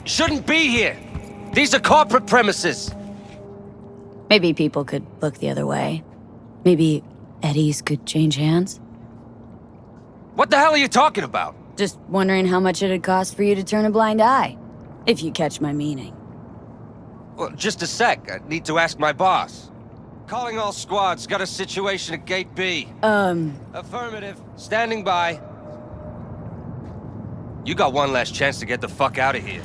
shouldn't be here. These are corporate premises. Maybe people could look the other way. Maybe Eddie's could change hands. What the hell are you talking about? Just wondering how much it'd cost for you to turn a blind eye. If you catch my meaning. Well, just a sec. I need to ask my boss. Calling all squads. Got a situation at Gate B. Affirmative. Standing by. You got one last chance to get the fuck out of here.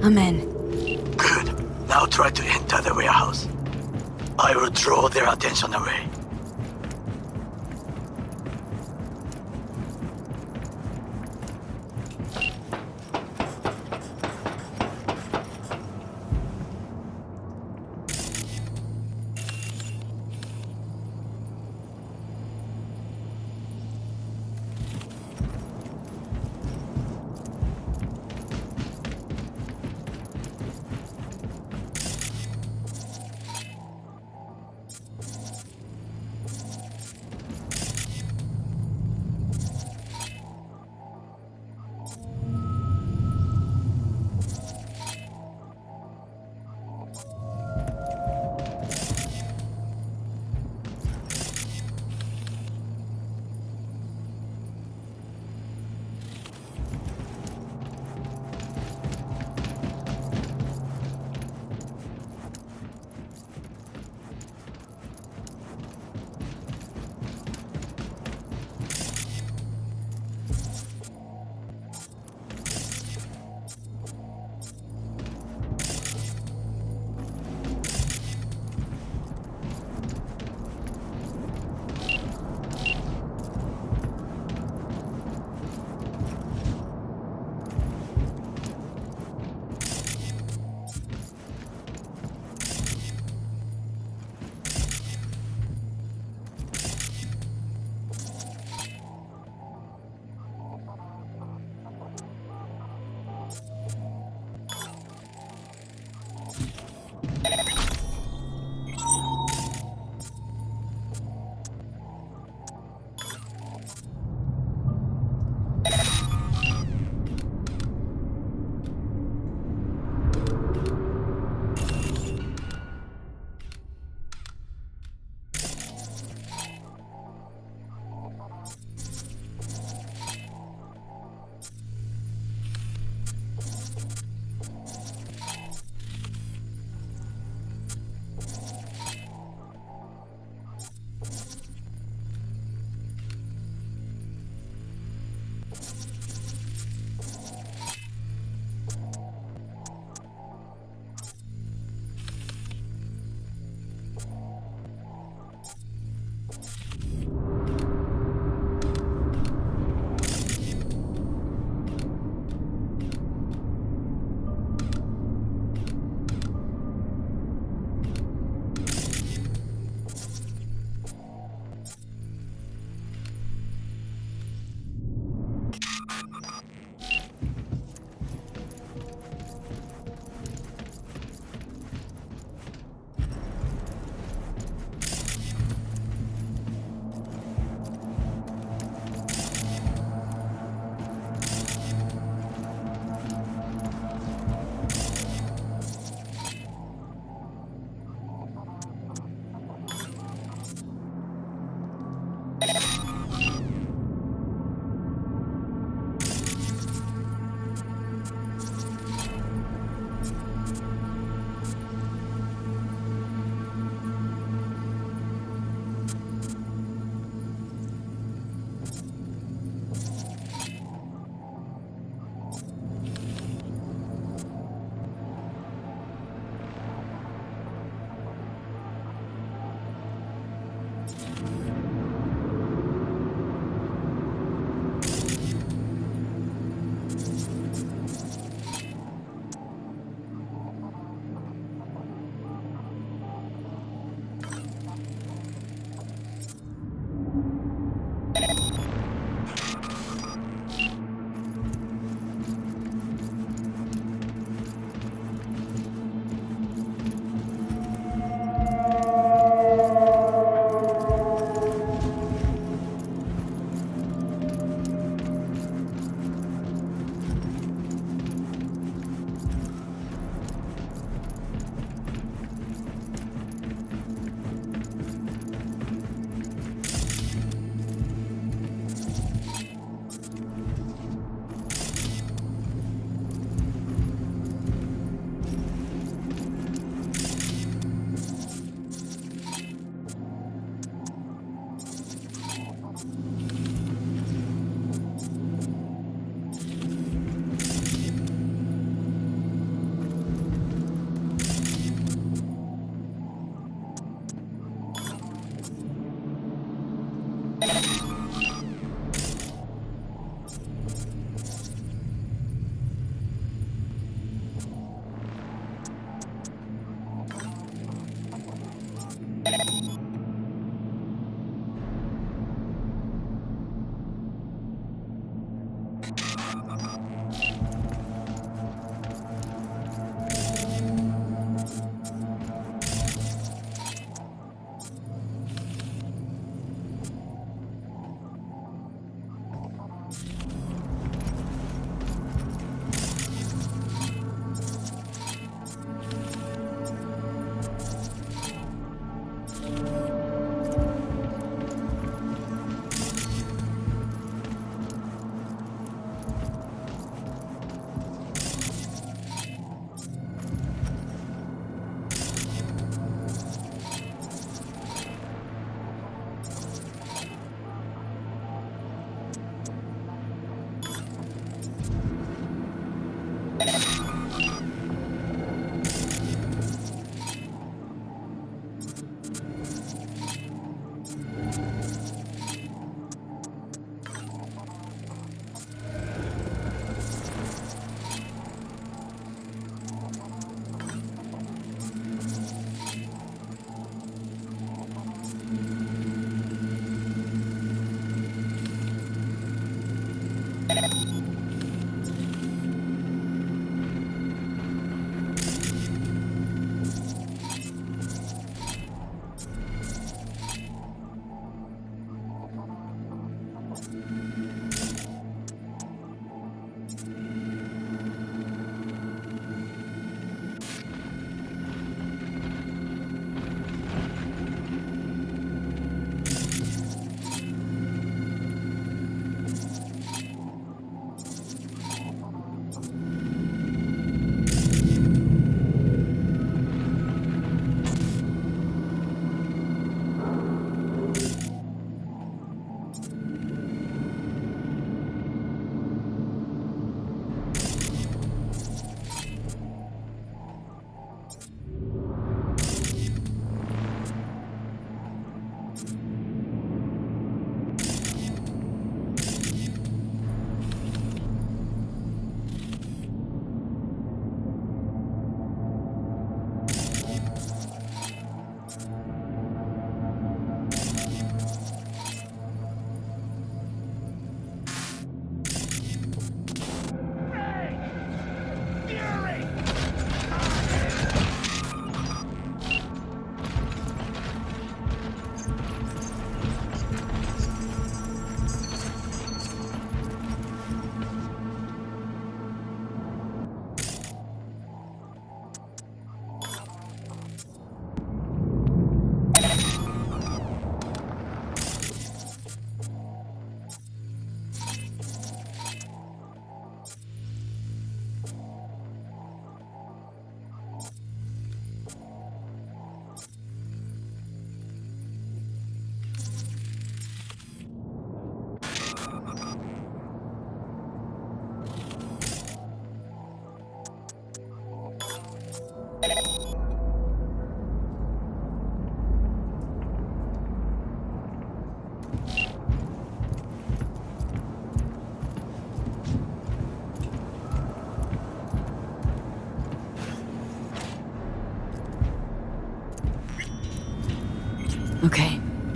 I'm in. Good. Now try to enter the warehouse. I will draw their attention away.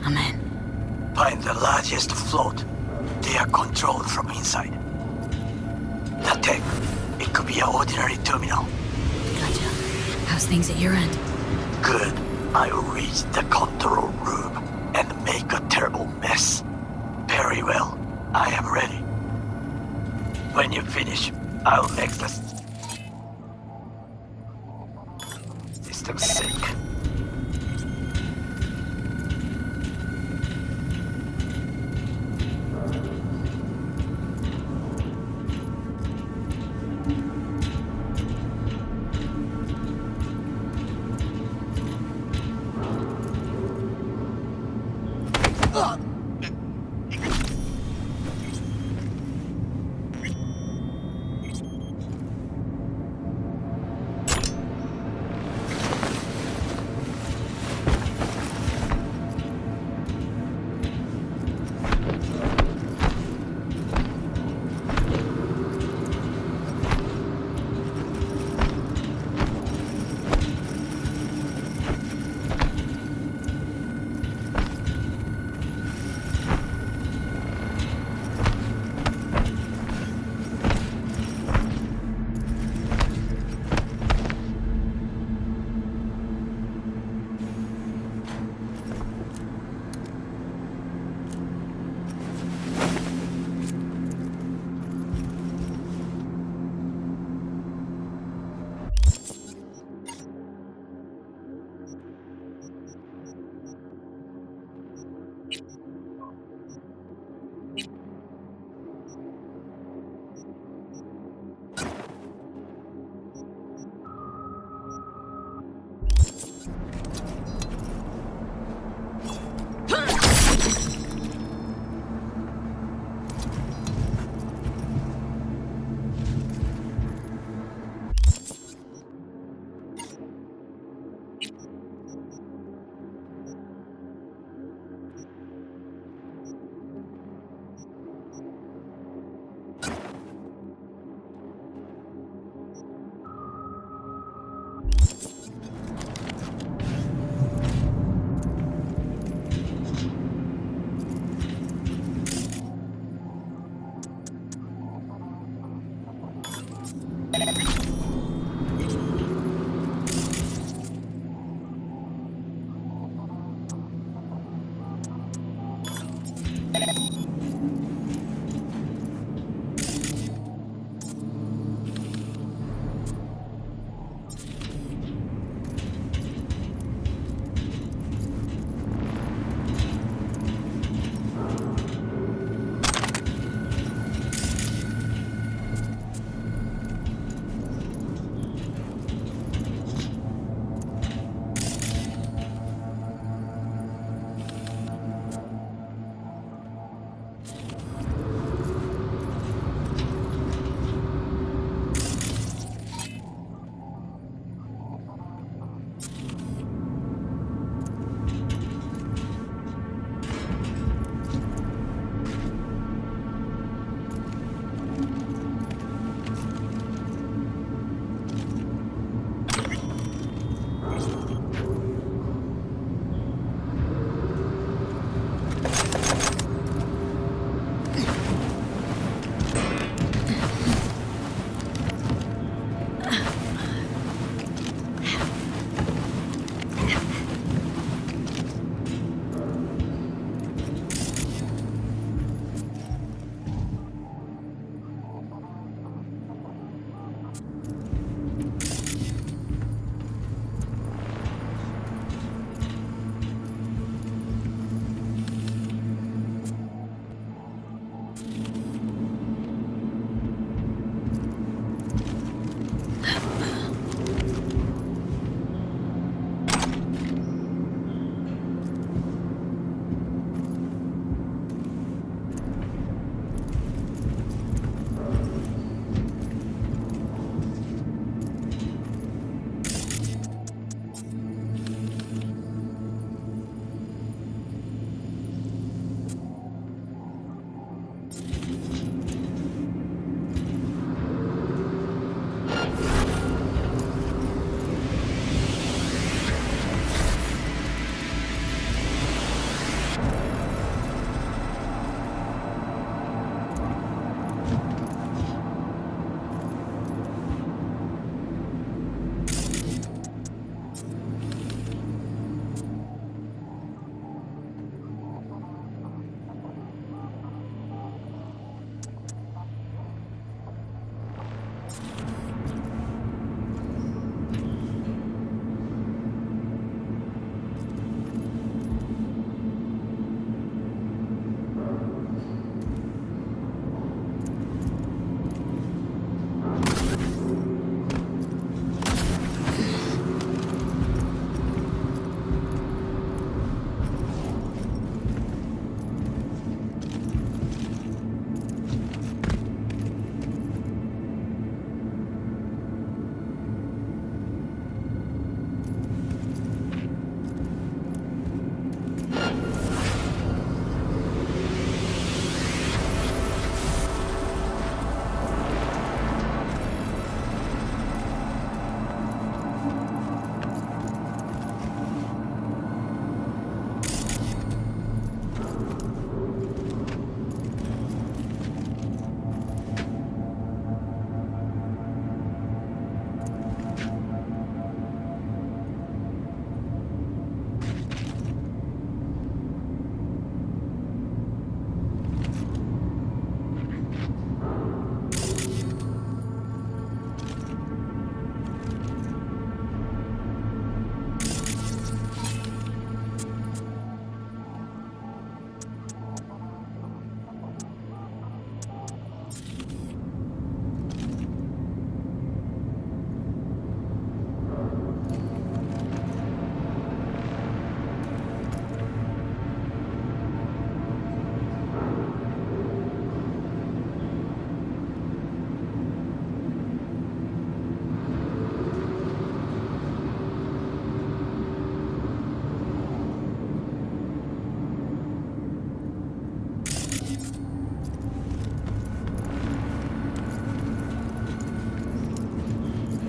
I'm in. Find the largest float. They are controlled from inside. The tech, it could be an ordinary terminal. Gotcha. How's things at your end? Good. I will reach the control room and make a terrible mess. Very well. I am ready. When you finish, I'll make the system sync.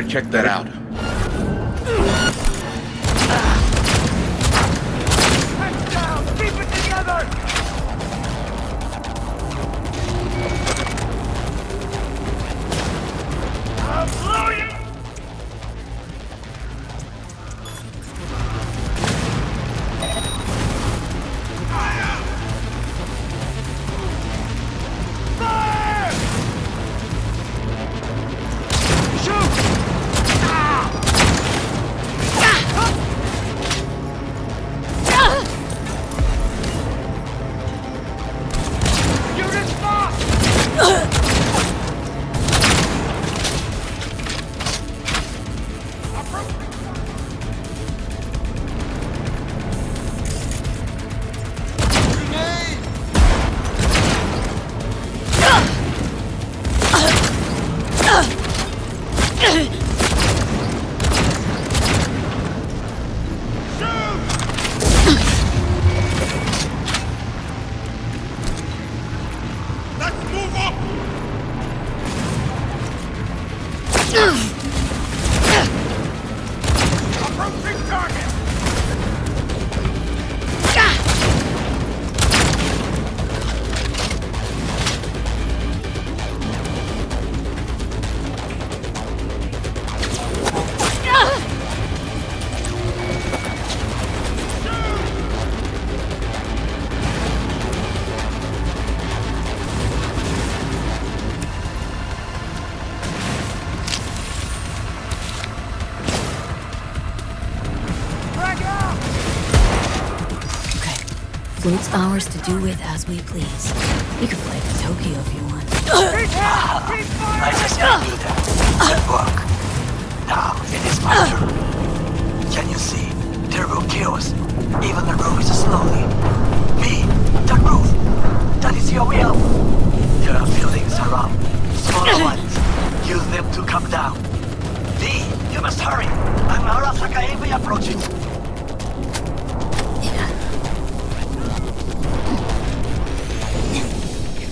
Check that out. Heads down! Keep it together! I'm loading! Fire! Shoot! Unit lost! Fleet's ours to do with as we please. You can fly to Tokyo if you want. I just knew that. Good work. Now it is my turn. Can you see? Turbo kills. Even the roof is slowly. B, the roof. That is your will. There are buildings around. Smaller ones. Use them to come down. B, you must hurry. I'm Arasaka AV approaching.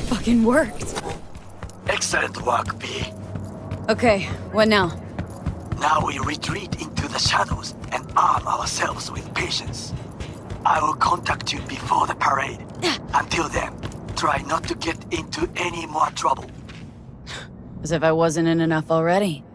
Fucking worked. Excellent work, B. Okay, what now? Now we retreat into the shadows and arm ourselves with patience. I will contact you before the parade. Until then, try not to get into any more trouble. As if I wasn't in enough already.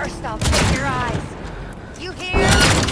First, I'll take your eyes. You hear?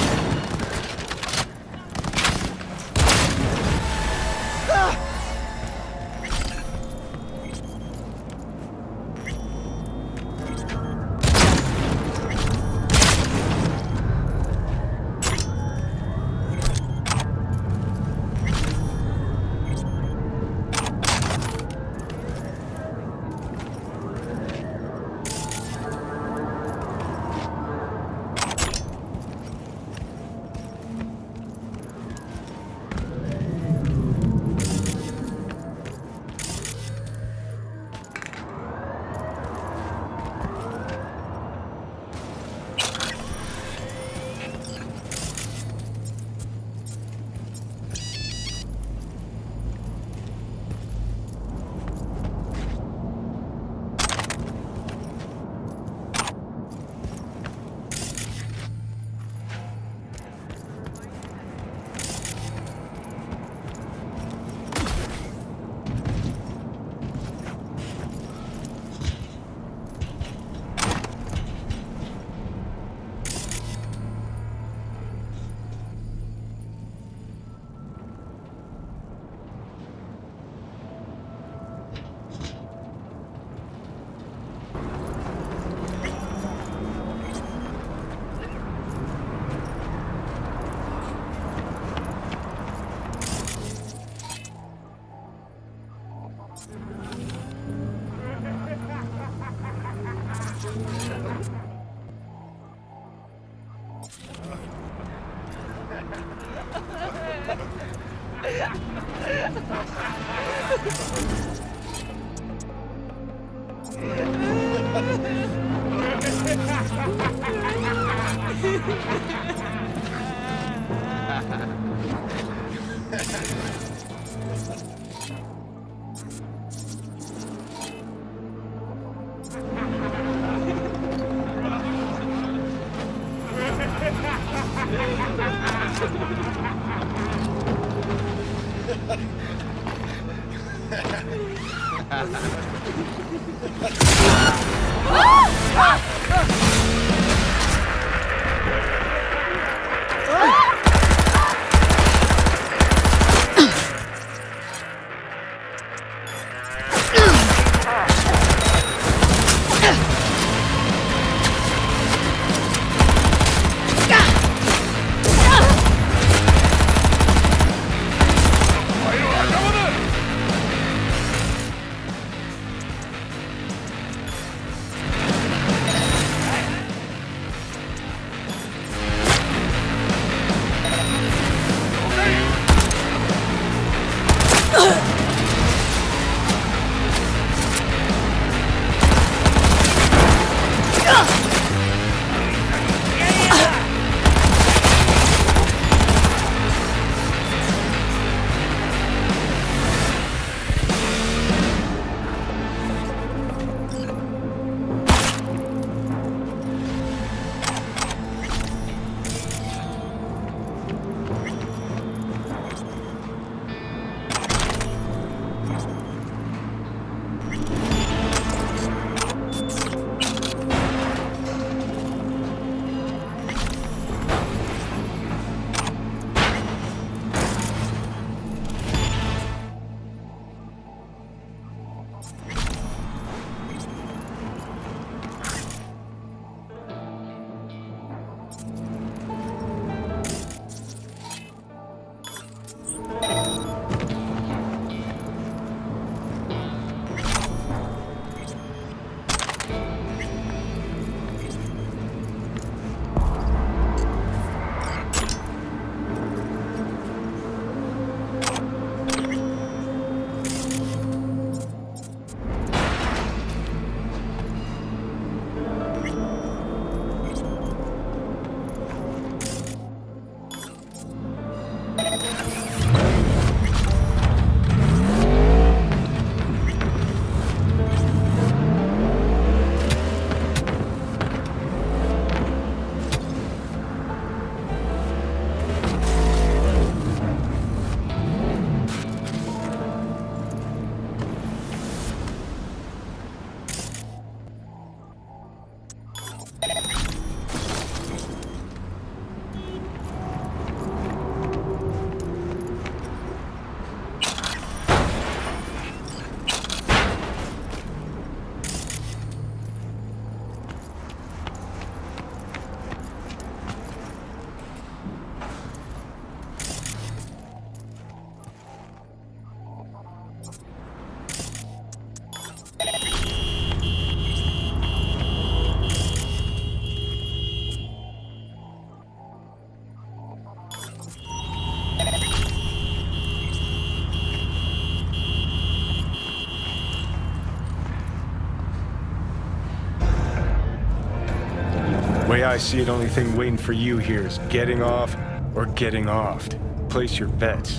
way I see it, only thing waiting for you here is getting off or getting offed. Place your bets.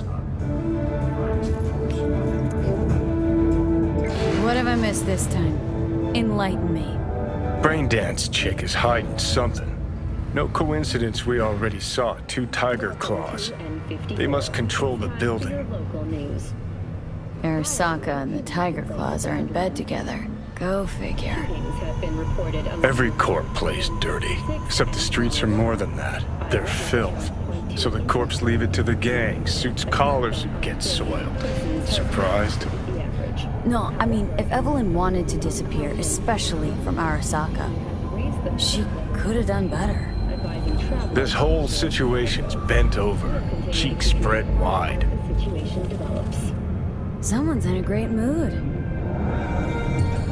What have I missed this time? Enlighten me. Braindance chick is hiding something. No coincidence we already saw 2 Tyger claws. They must control the building. Arasaka and the Tyger Claws are in bed together. Go figure. Every corp plays dirty, except the streets are more than that. They're filth. So the corps leave it to the gang, suits collars who get soiled. Surprised? No, I mean, if Evelyn wanted to disappear, especially from Arasaka, she could have done better. This whole situation's bent over, cheeks spread wide. Someone's in a great mood.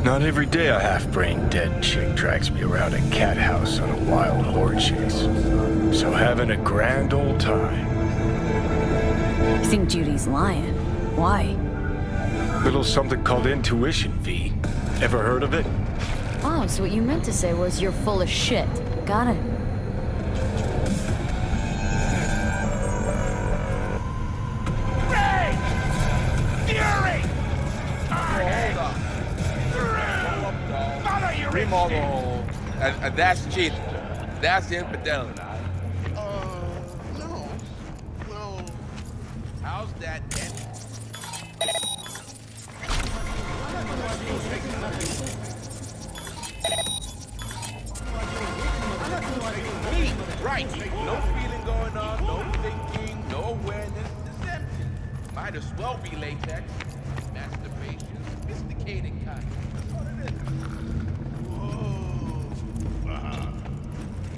Not every day a half-brained dead chick drags me around a cat house on a wild horde chase. So having a grand old time. I think Judy's lying. Why? Little something called intuition, V. Ever heard of it? Oh, so what you meant to say was you're full of shit. Got it. Remodel, and that's cheating. That's infidelity. No. Well, How's that? Right. No feeling going on, no thinking, no awareness, deception. Might as well be latex. Masturbation, sophisticated kind. That's what it is.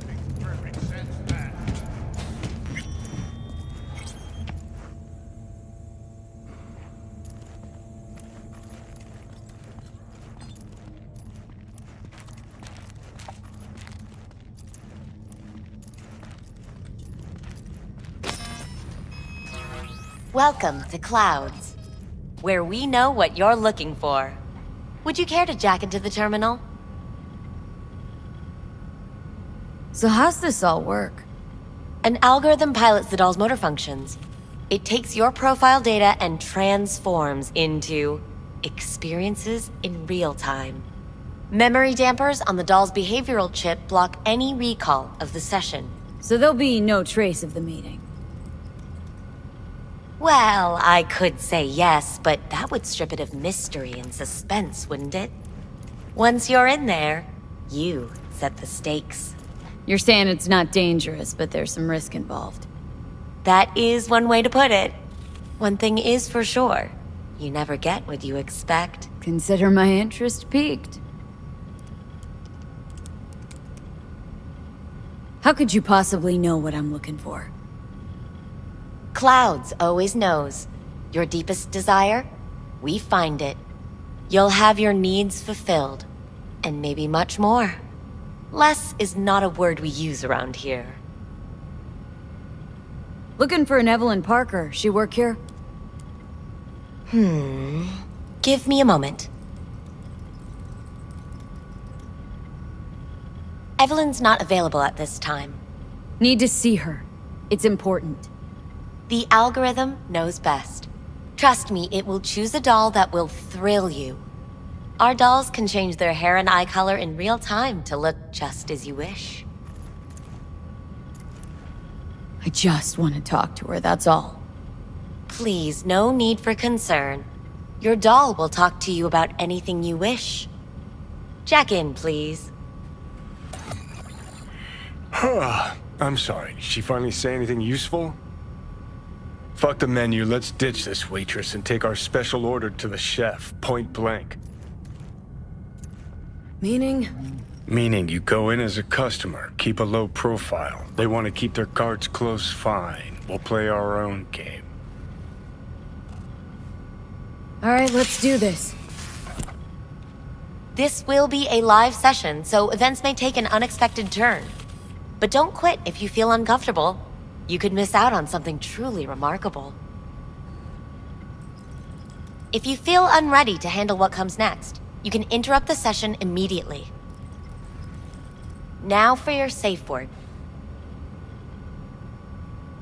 makes perfect sense, that. Welcome to Clouds, where we know what you're looking for. Would you care to jack into the terminal? So how's this all work? An algorithm pilots the doll's motor functions. It takes your profile data and transforms into experiences in real time. Memory dampers on the doll's behavioral chip block any recall of the session. So there'll be no trace of the meeting. Well, I could say yes, but that would strip it of mystery and suspense, wouldn't it? Once you're in there, you set the stakes. You're saying it's not dangerous, but there's some risk involved. That is one way to put it. One thing is for sure, you never get what you expect. Consider my interest piqued. How could you possibly know what I'm looking for? Clouds always knows. Your deepest desire, we find it. You'll have your needs fulfilled, and maybe much more. Less is not a word we use around here. Looking for an Evelyn Parker. She work here? Give me a moment. Evelyn's not available at this time. Need to see her. It's important. The algorithm knows best. Trust me, it will choose a doll that will thrill you. Our dolls can change their hair and eye color in real time to look just as you wish. I just want to talk to her, that's all. Please, no need for concern. Your doll will talk to you about anything you wish. Jack in, please. I'm sorry, did she finally say anything useful? Fuck the menu, let's ditch this waitress and take our special order to the chef, point blank. Meaning? Meaning you go in as a customer, keep a low profile. They want to keep their cards close, fine. We'll play our own game. Alright, let's do this. This will be a live session, so events may take an unexpected turn. But don't quit if you feel uncomfortable. You could miss out on something truly remarkable. If you feel unready to handle what comes next, you can interrupt the session immediately. Now for your safe word.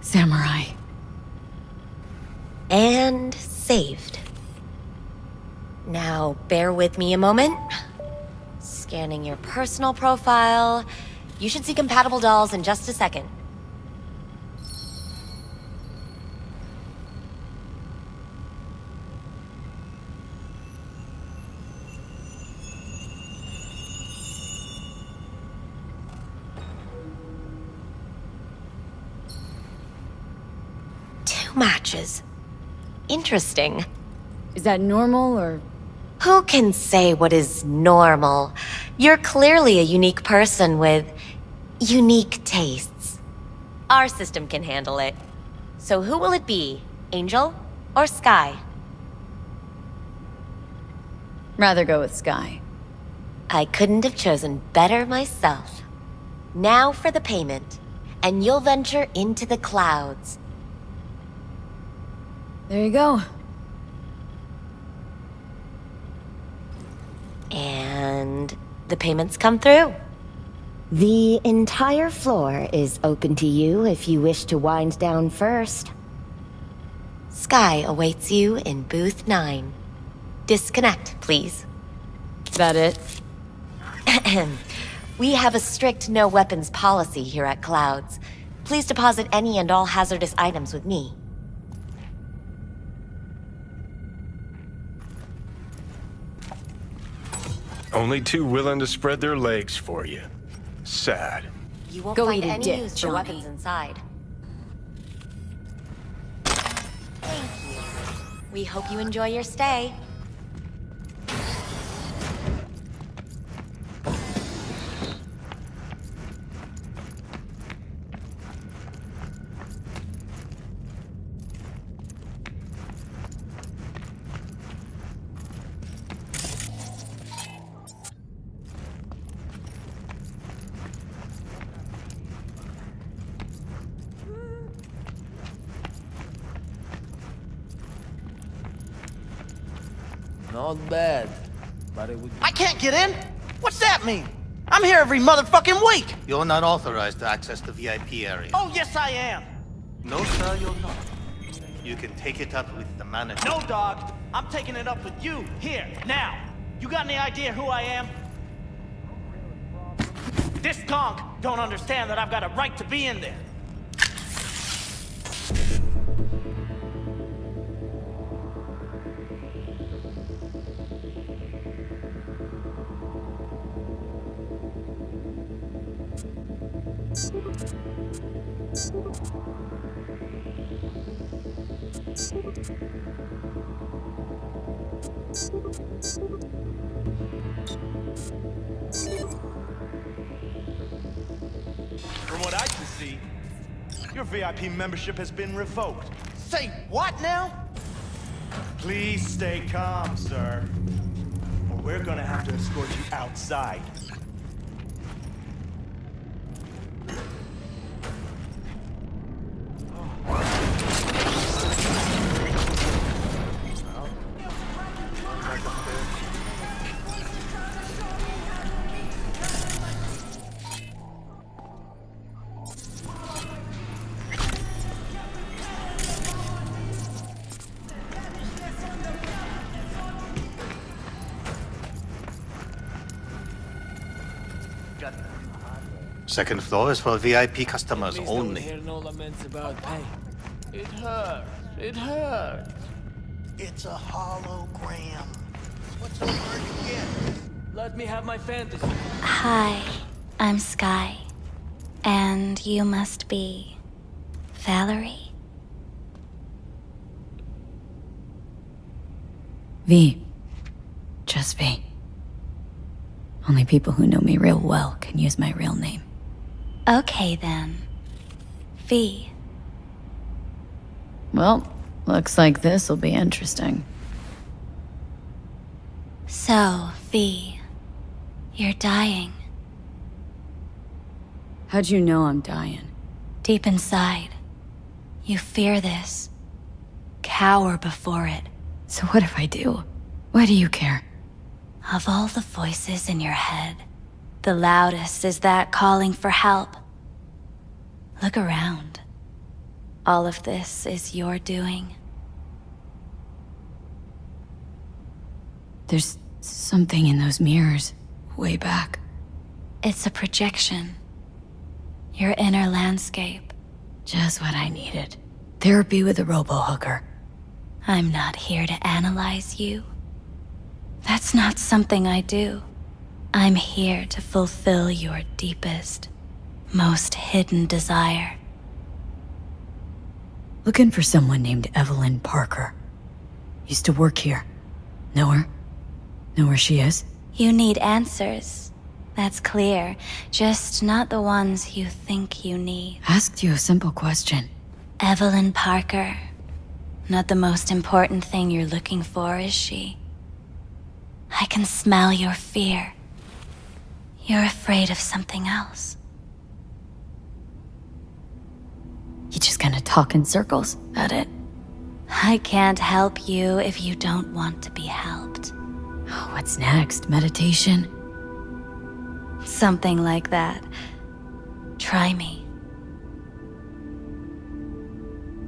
Samurai. And saved. Now, bear with me a moment. Scanning your personal profile. You should see compatible dolls in just a second. Two matches. Interesting. Is that normal or... Who can say what is normal? You're clearly a unique person with unique tastes. Our system can handle it. So who will it be? Angel or Skye? Rather go with Skye. I couldn't have chosen better myself. Now for the payment, and you'll venture into the clouds. There you go. And the payments come through. The entire floor is open to you if you wish to wind down first. Skye awaits you in booth 9. Disconnect, please. That it? We have a strict no weapons policy here at Clouds. Please deposit any and all hazardous items with me. Only two willing to spread their legs for you. Sad. You won't Go find eat a any dick, use for Johnny. weapons inside. Thank you. We hope you enjoy your stay. Not bad, but it would... I can't get in? What's that mean? I'm here every motherfucking week! You're not authorized to access the VIP area. Oh, yes I am! No, sir, you're not. You can take it up with the manager. No, dog! I'm taking it up with you, here, now! You got any idea who I am? This conch don't understand that I've got a right to be in there. From what I can see, your VIP membership has been revoked. Say what now? Please stay calm, sir. Or we're gonna have to escort you outside. Second floor is for VIP customers Please don't only. hear no laments about pain. It hurts. It hurts. It's a hologram. What's so hard to get? Let me have my fantasy. Hi, I'm Skye. And you must be... Valerie? V. Just V. Only people who know me real well can use my real name. Okay then. V. Well, looks like this'll be interesting. So, V. You're dying. How'd you know I'm dying? Deep inside. You fear this. Cower before it. So what if I do? Why do you care? Of all the voices in your head, The loudest is that calling for help. Look around. All of this is your doing. There's something in those mirrors, way back. It's a projection. Your inner landscape. Just what I needed. Therapy with a robo-hooker. I'm not here to analyze you. That's not something I do. I'm here to fulfill your deepest, most hidden desire. Looking for someone named Evelyn Parker. Used to work here. Know her? Know where she is? You need answers. That's clear. Just not the ones you think you need. Asked you a simple question. Evelyn Parker. Not the most important thing you're looking for, is she? I can smell your fear. You're afraid of something else. You just gonna talk in circles? That it? I can't help you if you don't want to be helped. What's next? Meditation? Something like that. Try me.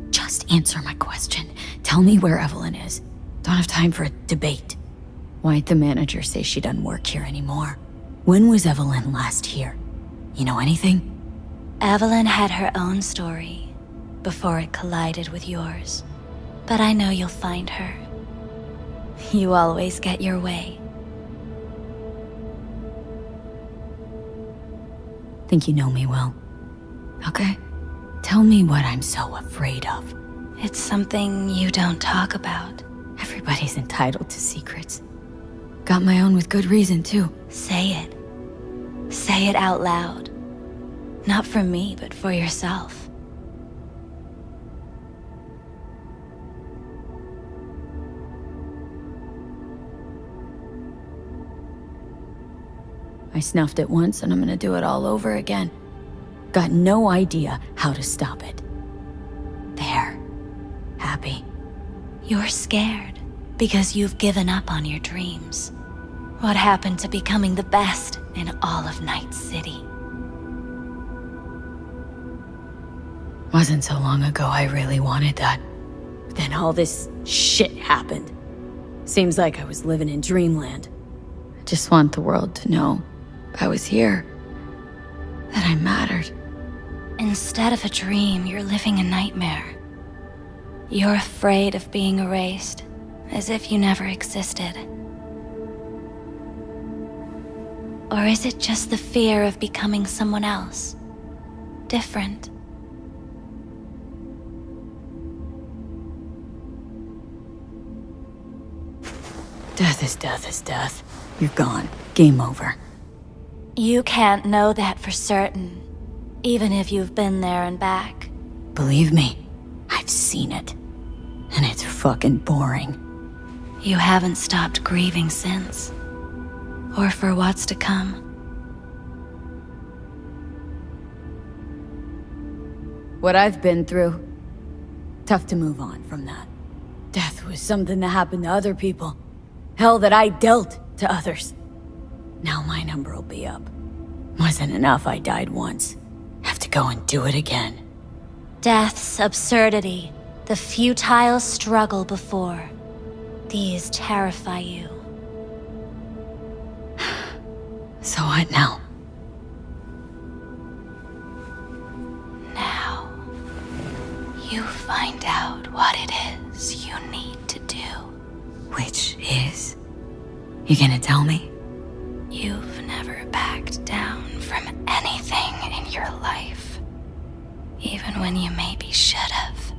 Just answer my question. Tell me where Evelyn is. Don't have time for a debate. Why'd the manager say she doesn't work here anymore? When was Evelyn last here? You know anything? Evelyn had her own story before it collided with yours. But I know you'll find her. You always get your way. Think you know me well. Okay? Tell me what I'm so afraid of. It's something you don't talk about. Everybody's entitled to secrets. Got my own with good reason, too. Say it. Say it out loud. Not for me, but for yourself. I snuffed it once and I'm gonna do it all over again. Got no idea how to stop it. There. Happy. You're scared because you've given up on your dreams. What happened to becoming the best in all of Night City? Wasn't so long ago I really wanted that. But then all this shit happened. Seems like I was living in dreamland. I just want the world to know I was here. That I mattered. Instead of a dream, you're living a nightmare. You're afraid of being erased, as if you never existed. Or is it just the fear of becoming someone else? Different? Death is death is death. You're gone. Game over. You can't know that for certain, even if you've been there and back. Believe me, I've seen it. And it's fucking boring. You haven't stopped grieving since. Or for what's to come. What I've been through, tough to move on from that. Death was something that happened to other people. Hell that I dealt to others. Now my number will be up. Wasn't enough I died once. Have to go and do it again. Death's absurdity, the futile struggle before. These terrify you. So what now? Now, you find out what it is you need to do. Which is? You gonna tell me? You've never backed down from anything in your life. Even when you maybe should have.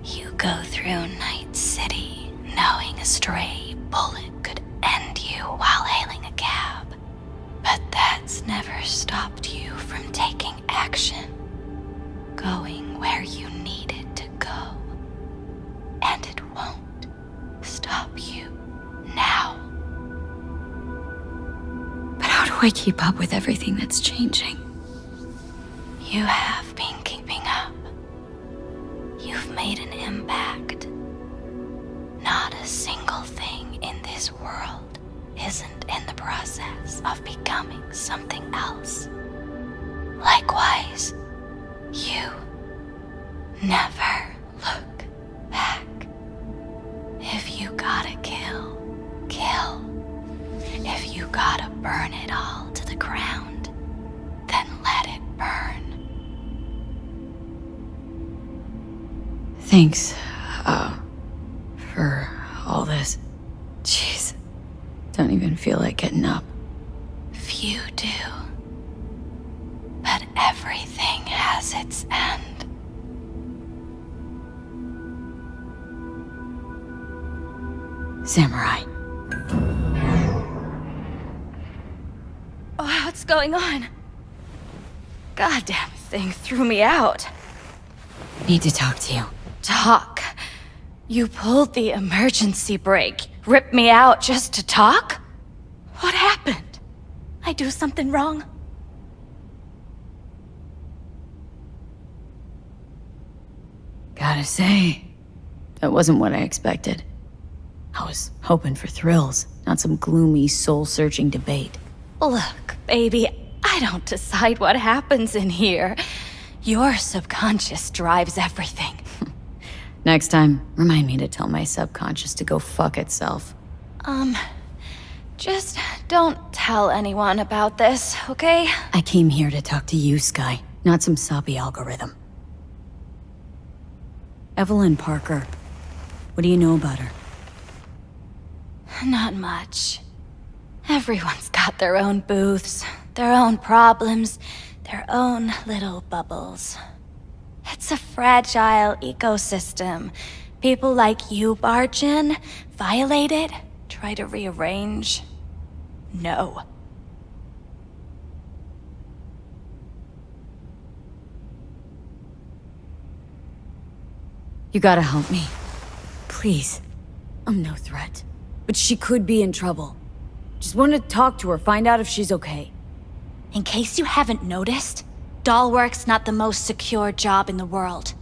You go through Night City knowing a stray bullet could end you while hailing a cab. But that's never stopped you from taking action. Going where you needed to go. And it won't stop you now. But how do I keep up with everything that's changing? You have been keeping up. You've made an impact. Not a single thing in this world isn't in the process of becoming something else. Likewise, you never look back. If you gotta kill, kill. If you gotta burn it all to the ground, then let it burn. Thanks, for all this. Jeez, don't even feel like getting up. Few do. But everything has its end. Samurai. Oh, what's going on? Goddamn thing threw me out. Need to talk to you. Talk? You pulled the emergency brake, ripped me out just to talk? What happened? I do something wrong? Gotta say, that wasn't what I expected. I was hoping for thrills, not some gloomy, soul-searching debate. Look, baby, I don't decide what happens in here. Your subconscious drives everything. Next time, remind me to tell my subconscious to go fuck itself. Just don't tell anyone about this, okay? I came here to talk to you, Skye, not some soppy algorithm. Evelyn Parker. What do you know about her? Not much. Everyone's got their own booths, their own problems, their own little bubbles. It's a fragile ecosystem. People like you barge in, violate it, try to rearrange. No. You gotta help me. Please. I'm no threat. But she could be in trouble. Just want to talk to her, find out if she's okay. In case you haven't noticed, doll work's not the most secure job in the world.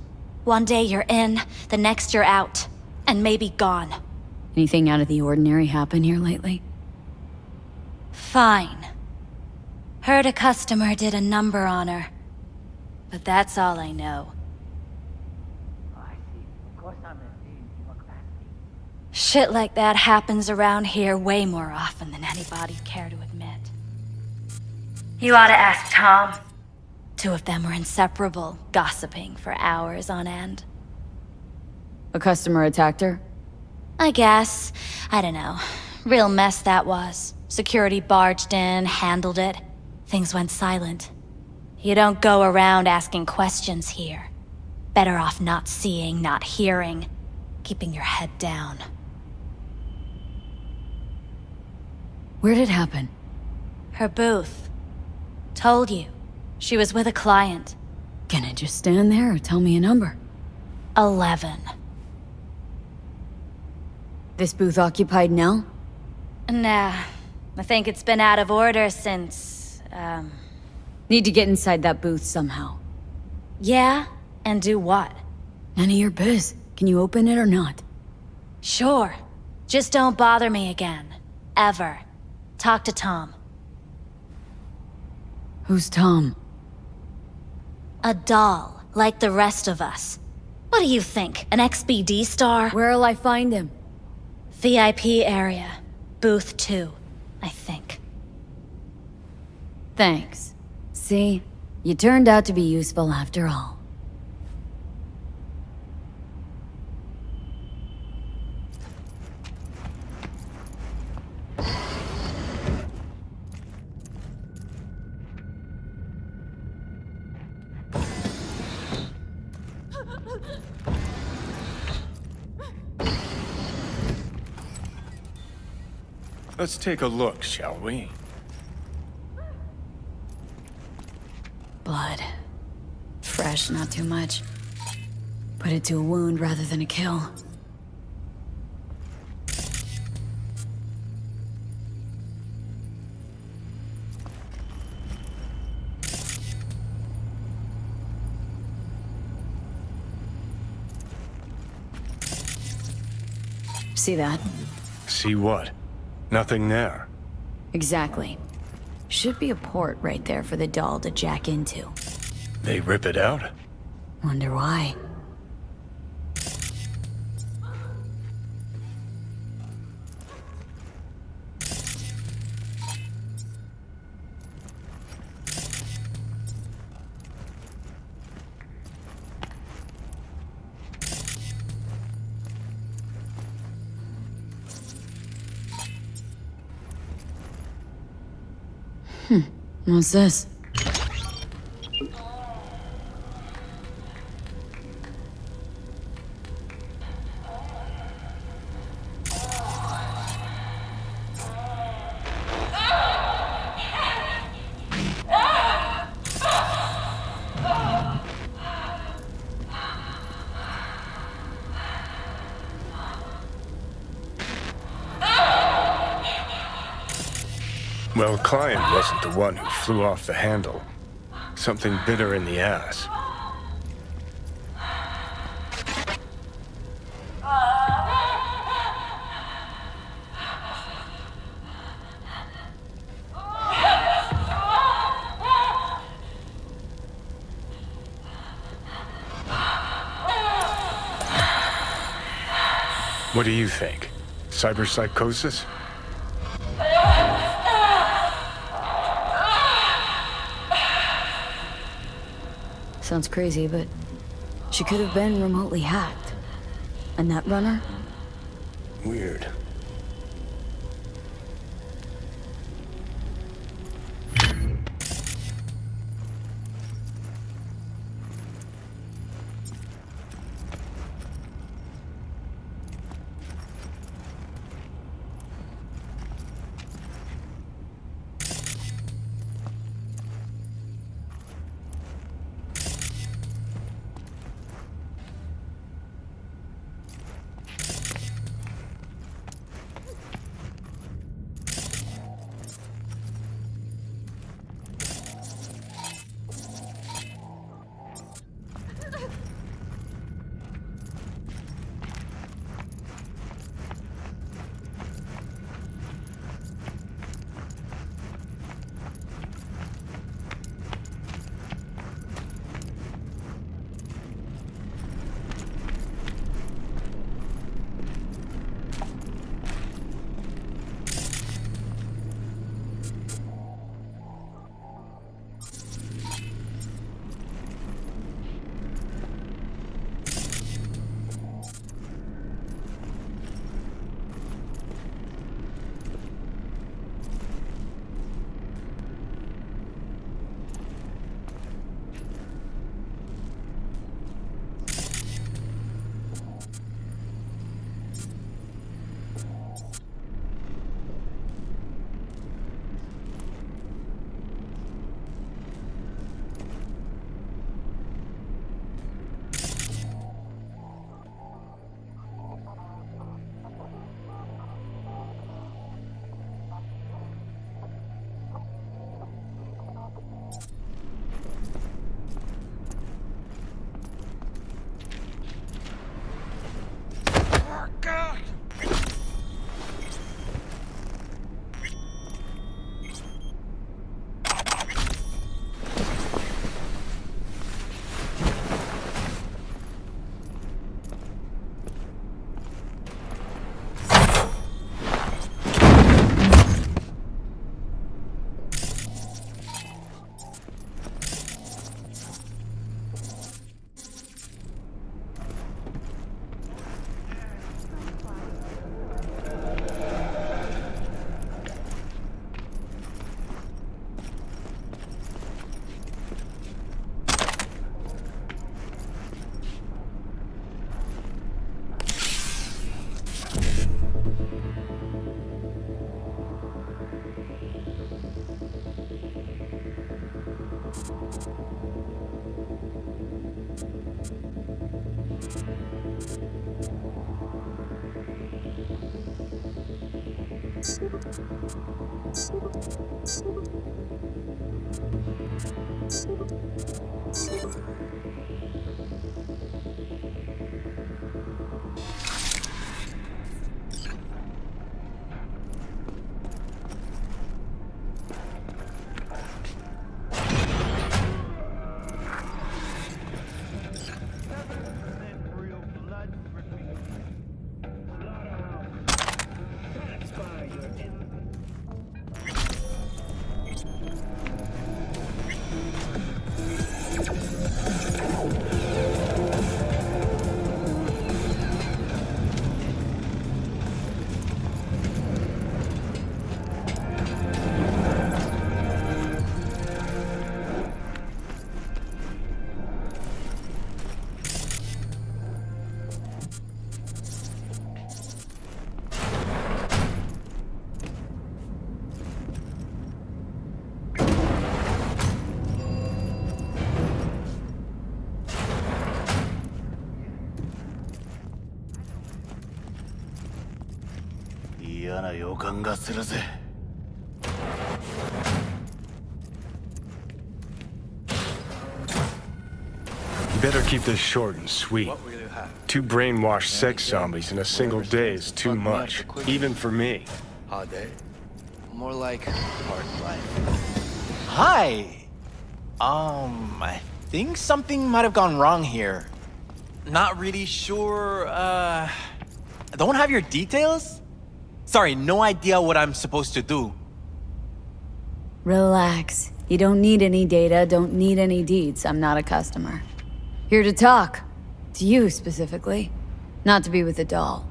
One day you're in, the next you're out, and maybe gone. Anything out of the ordinary happen here lately? Fine. Heard a customer did a number on her. But that's all I know. Shit like that happens around here way more often than anybody'd care to admit. You ought to ask Tom. Two of them were inseparable, gossiping for hours on end. A customer attacked her? I guess. I don't know. Real mess that was. Security barged in, handled it. Things went silent. You don't go around asking questions here. Better off not seeing, not hearing. Keeping your head down. Where'd it happen? Her booth. Told you. She was with a client. Can I just stand there or tell me a number? 11. This booth occupied now? Nah. I think it's been out of order since, Need to get inside that booth somehow. Yeah? And do what? None of your biz. Can you open it or not? Sure. Just don't bother me again. Ever. Talk to Tom. Who's Tom? A doll, like the rest of us. What do you think, an XBD star? Where'll I find him? VIP area. Booth 2, I think. Thanks. See? You turned out to be useful after all. Let's take a look, shall we? Blood. Fresh, not too much. Put it to a wound rather than a kill. See that? See what? Nothing there. Exactly. Should be a port right there for the doll to jack into. They rip it out? Wonder why. What's this? Well, Client wasn't the one who flew off the handle. Something bit her in the ass. What do you think? Cyberpsychosis? Sounds crazy, but she could have been remotely hacked. A netrunner? Weird. 嫌な予感がするぜ。You better keep this short and sweet. 2 brainwashed sex zombies in a single day is too much, even for me. Hard day? More like hard life. Hi! I think something might have gone wrong here. Not really sure, don't have your details? Sorry, no idea what I'm supposed to do. Relax. You don't need any data, don't need any deeds. I'm not a customer. Here to talk. To you, specifically. Not to be with a doll.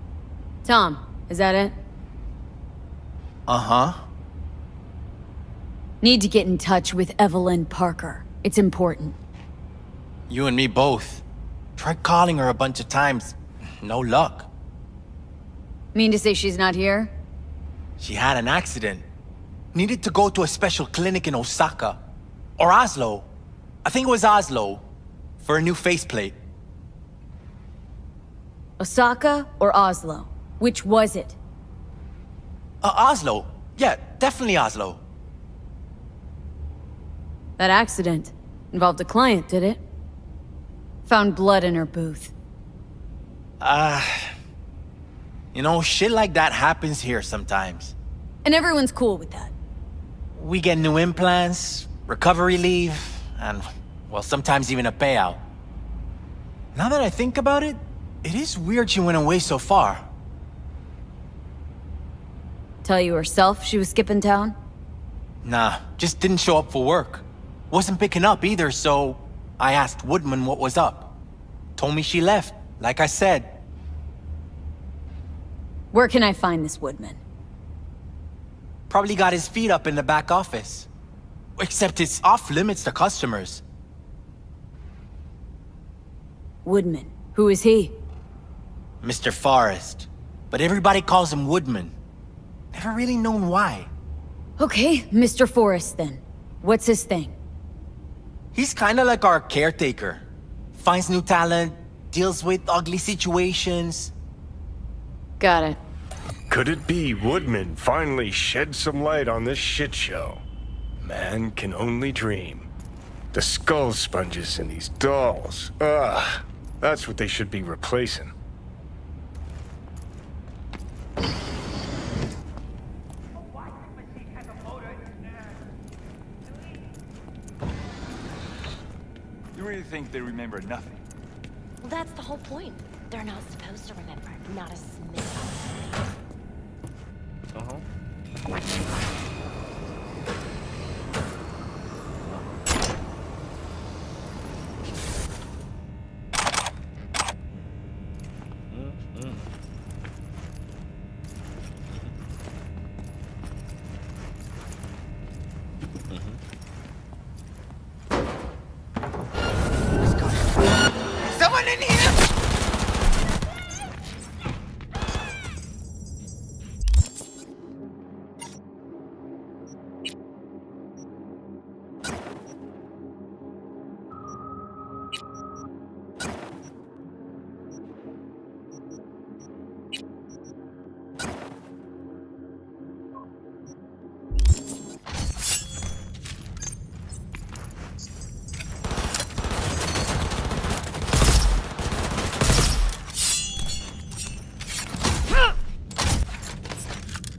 Tom, is that it? Uh-huh. Need to get in touch with Evelyn Parker. It's important. You and me both. Tried calling her a bunch of times. No luck. Mean to say she's not here? She had an accident. Needed to go to a special clinic in Osaka. Or Oslo. I think it was Oslo. For a new faceplate. Osaka or Oslo? Which was it? Oslo. Yeah, definitely Oslo. That accident involved a client, did it? Found blood in her booth. You know, shit like that happens here sometimes. And everyone's cool with that. We get new implants, recovery leave, and, well, sometimes even a payout. Now that I think about it, it is weird she went away so far. Tell you herself she was skipping town? Nah, just didn't show up for work. Wasn't picking up either, so I asked Woodman what was up. Told me she left, like I said. Where can I find this Woodman? Probably got his feet up in the back office. Except it's off limits to customers. Woodman. Who is he? Mr. Forrest. But everybody calls him Woodman. Never really known why. Okay, Mr. Forrest then. What's his thing? He's kinda like our caretaker. Finds new talent, deals with ugly situations. Got it. Could it be Woodman finally shed some light on this shit show? Man can only dream. The skull sponges in these dolls. Ugh. That's what they should be replacing. You really think they remember nothing? Well, that's the whole point. They're not supposed to remember, not a smidge. Someone in here!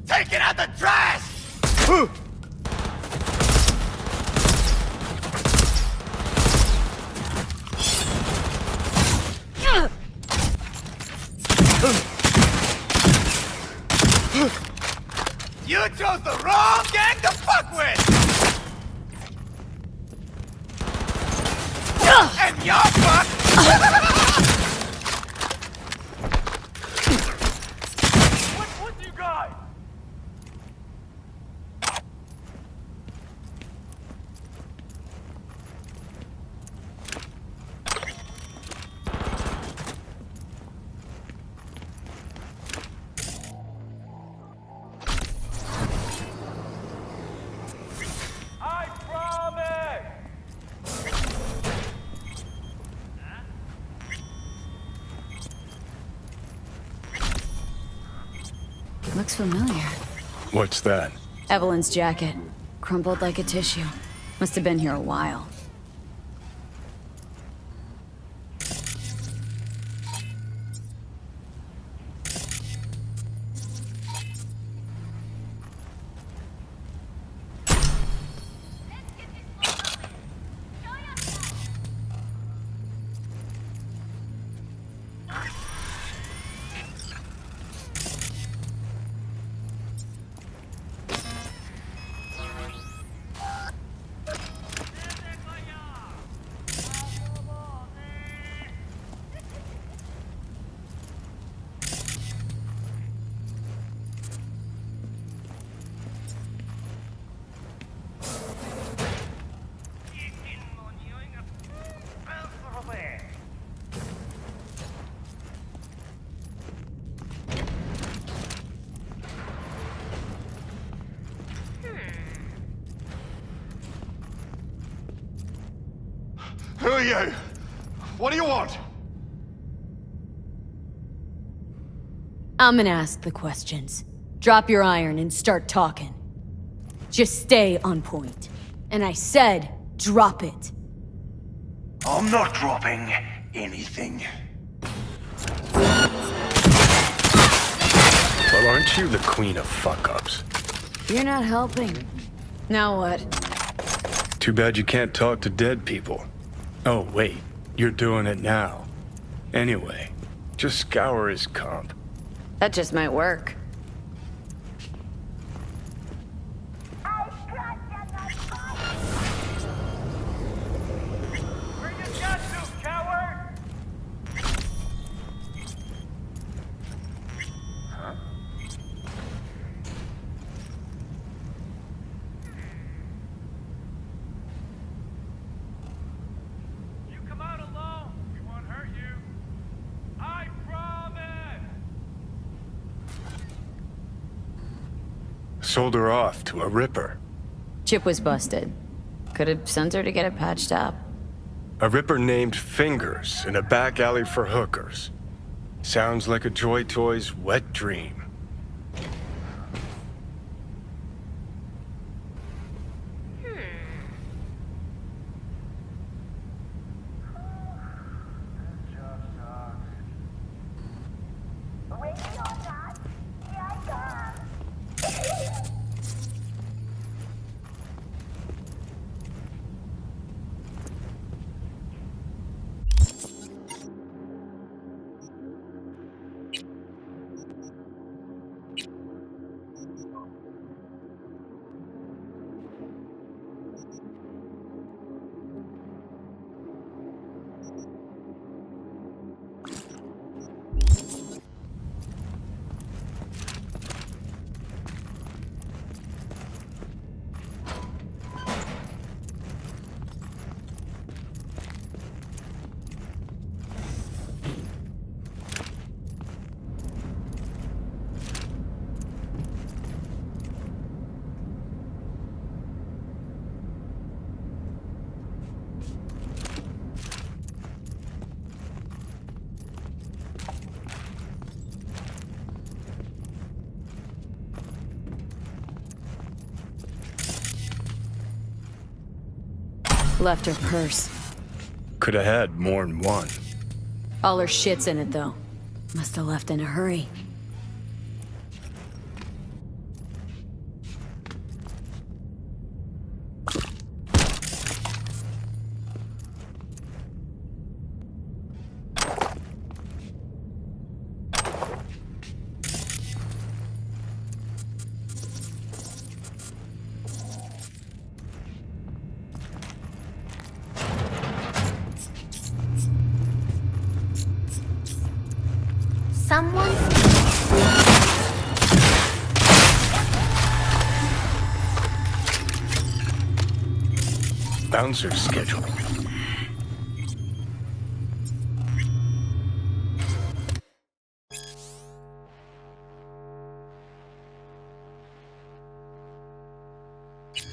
Taking out the trash! You chose the wrong gang to fuck with! And you're fucked! What you got? I promise! Looks familiar. What's that? Evelyn's jacket. Crumpled like a tissue. Must have been here a while. Who are you? What do you want? I'm gonna ask the questions. Drop your iron and start talking. Just stay on point. And I said, drop it. I'm not dropping anything. Well, aren't you the queen of fuck-ups? You're not helping. Now what? Too bad you can't talk to dead people. Oh, wait. You're doing it now. Anyway, just scour his comp. That just might work. Sold her off to a Ripper. Chip was busted. Could have sent her to get it patched up. A Ripper named Fingers in a back alley for hookers. Sounds like a Joy Toy's wet dream. Left her purse. Could have had more than one. All her shit's in it, though. Must have left in a hurry. Bouncer schedule.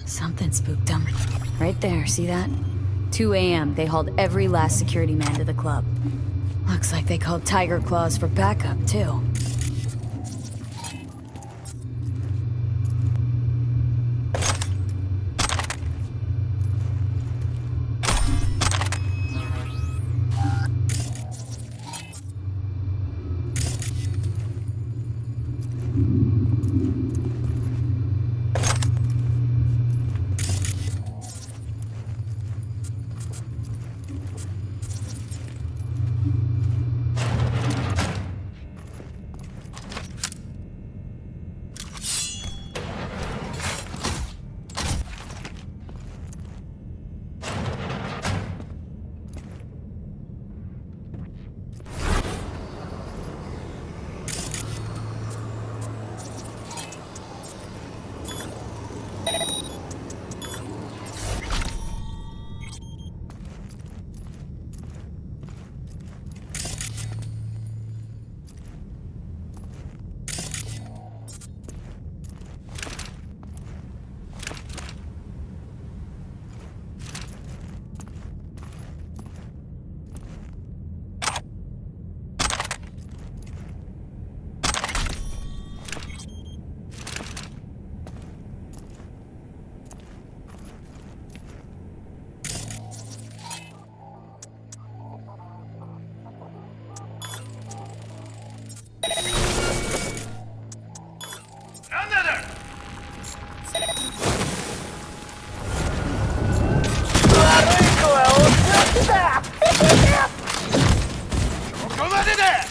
Something spooked them. Right there, see that? 2 a.m., they hauled every last security man to the club. Looks like they called Tiger Claws for backup, too. Come on in there!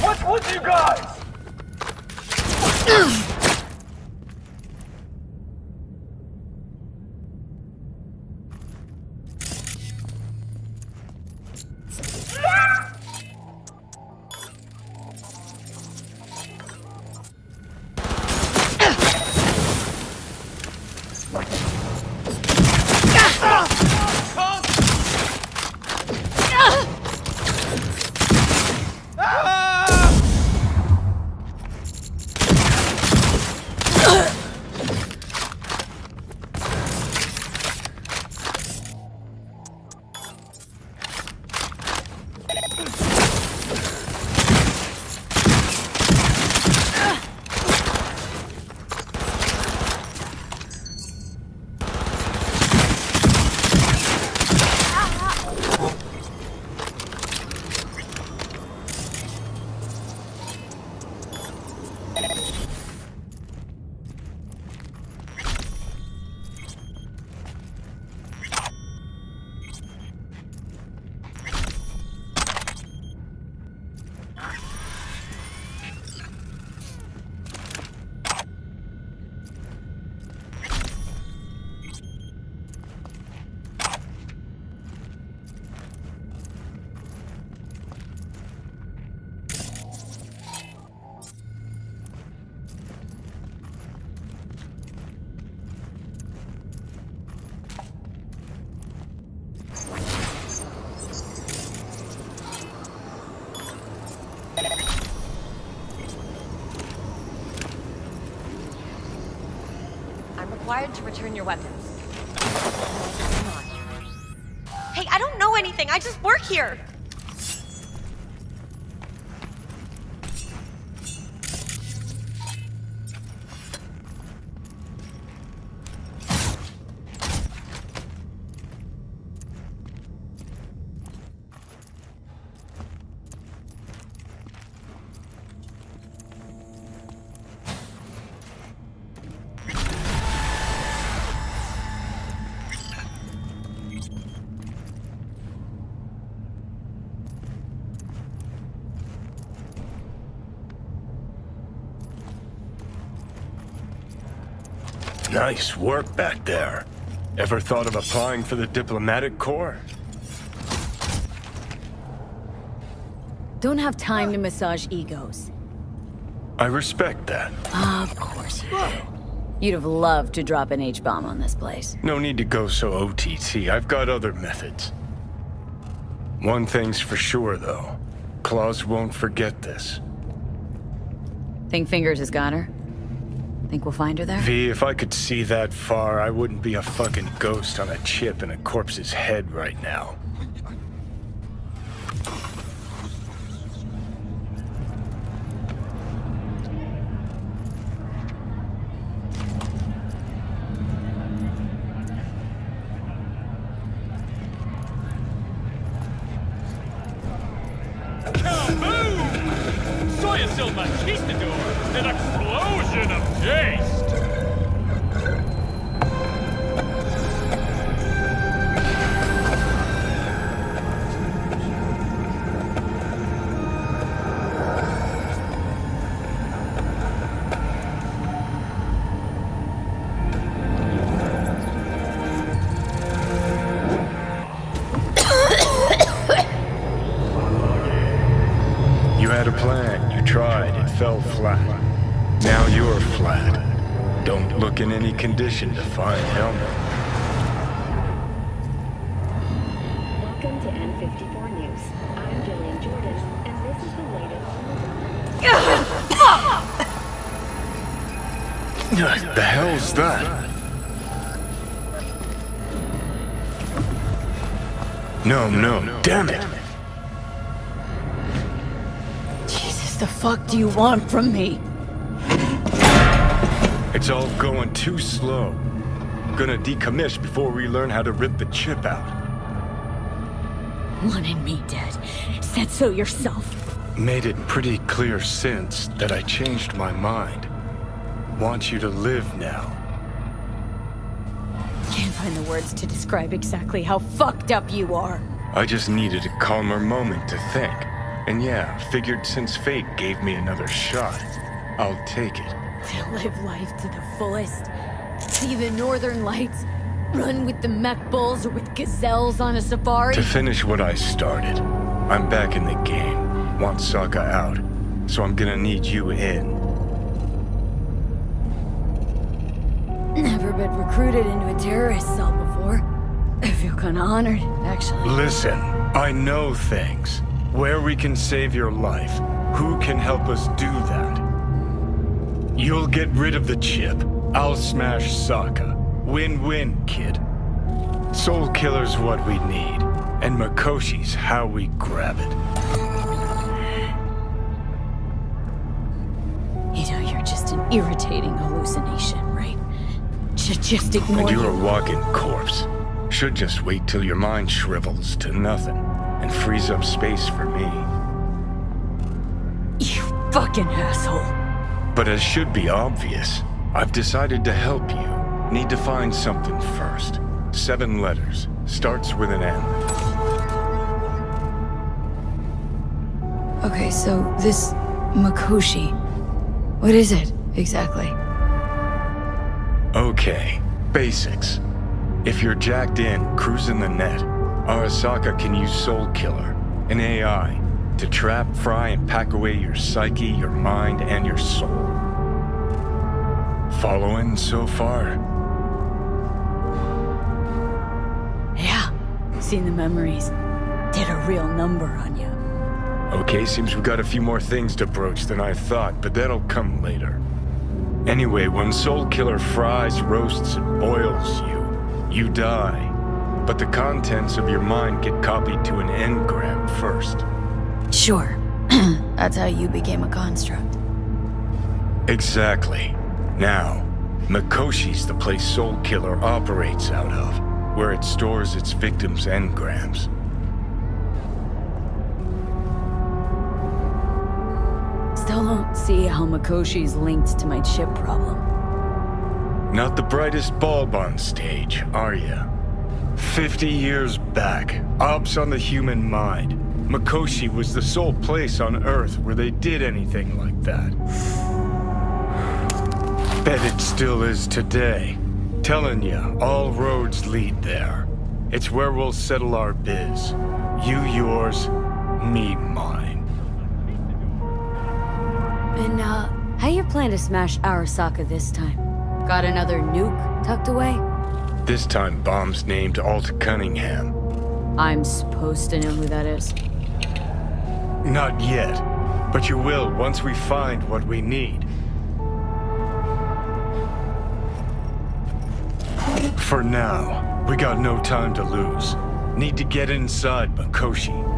What's with you guys? Required to return your weapons. Hey, I don't know anything. I just work here. Nice work back there. Ever thought of applying for the diplomatic corps? Don't have time to massage egos. I respect that. Of course you do. You'd have loved to drop an H-bomb on this place. No need to go so OTT. I've got other methods. One thing's for sure, though. Claus won't forget this. Think Fingers has got her? Think we'll find her there? V, if I could see that far, I wouldn't be a fucking ghost on a chip in a corpse's head right now. Soy is el machistador, an explosion of taste! had a plan, you tried, it fell flat. Now you're flat. Don't look in any condition to find Helmet. Welcome to N54 News. I'm Jillian Jordan, and this is the latest. The hell's that? No, damn it! Jesus, the fuck do you want from me? It's all going too slow. Gonna decommission before we learn how to rip the chip out. Wanted me dead. Said so yourself. Made it pretty clear since that I changed my mind. Want you to live now. Can't find the words to describe exactly how fucked up you are. I just needed a calmer moment to think. And yeah, figured since fate gave me another shot, I'll take it. To live life to the fullest. See the northern lights. Run with the mech bulls or with gazelles on a safari. To finish what I started, I'm back in the game. Want Sokka out, so I'm gonna need you in. Never been recruited into a terrorist cell before. I feel kinda honored, actually. Listen, I know things. Where we can save your life. Who can help us do that? You'll get rid of the chip. I'll smash Sokka. Win-win, kid. Soul Killer's what we need. And Mikoshi's how we grab it. You know, you're just an irritating hallucination, right? Should just ignore And you're you. a walking corpse. Should just wait till your mind shrivels to nothing and frees up space for me. You fucking asshole. But as should be obvious, I've decided to help you. Need to find something first. 7 letters. Starts with an M. Okay, so this Mikoshi, what is it exactly? Okay, basics. If you're jacked in, cruising the net, Arasaka can use Soul Killer, an AI, to trap, fry, and pack away your psyche, your mind, and your soul. Following so far? Yeah, seen the memories. Did a real number on you. Okay, seems we got a few more things to broach than I thought, but that'll come later. Anyway, when Soul Killer fries, roasts, and boils you, you die. But the contents of your mind get copied to an engram first. Sure. That's how you became a construct. Exactly. Now, Mikoshi's the place Soul Killer operates out of, where it stores its victims' engrams. Still don't see how Mikoshi's linked to my chip problem. Not the brightest bulb on stage, are ya? 50 years back, ops on the human mind. Mikoshi was the sole place on Earth where they did anything like that. Bet it still is today. Telling ya, all roads lead there. It's where we'll settle our biz. You yours, me mine. And, how you plan to smash Arasaka this time? Got another nuke tucked away? This time bomb's named Alt Cunningham. I'm supposed to know who that is. Not yet, but you will once we find what we need. For now, we got no time to lose. Need to get inside Mikoshi.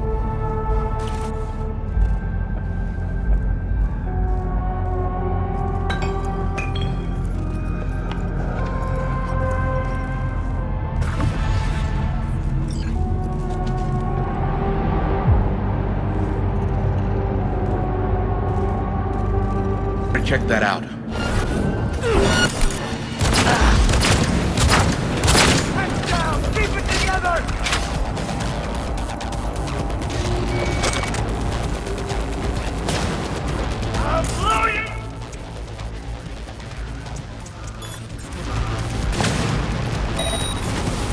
Check that out.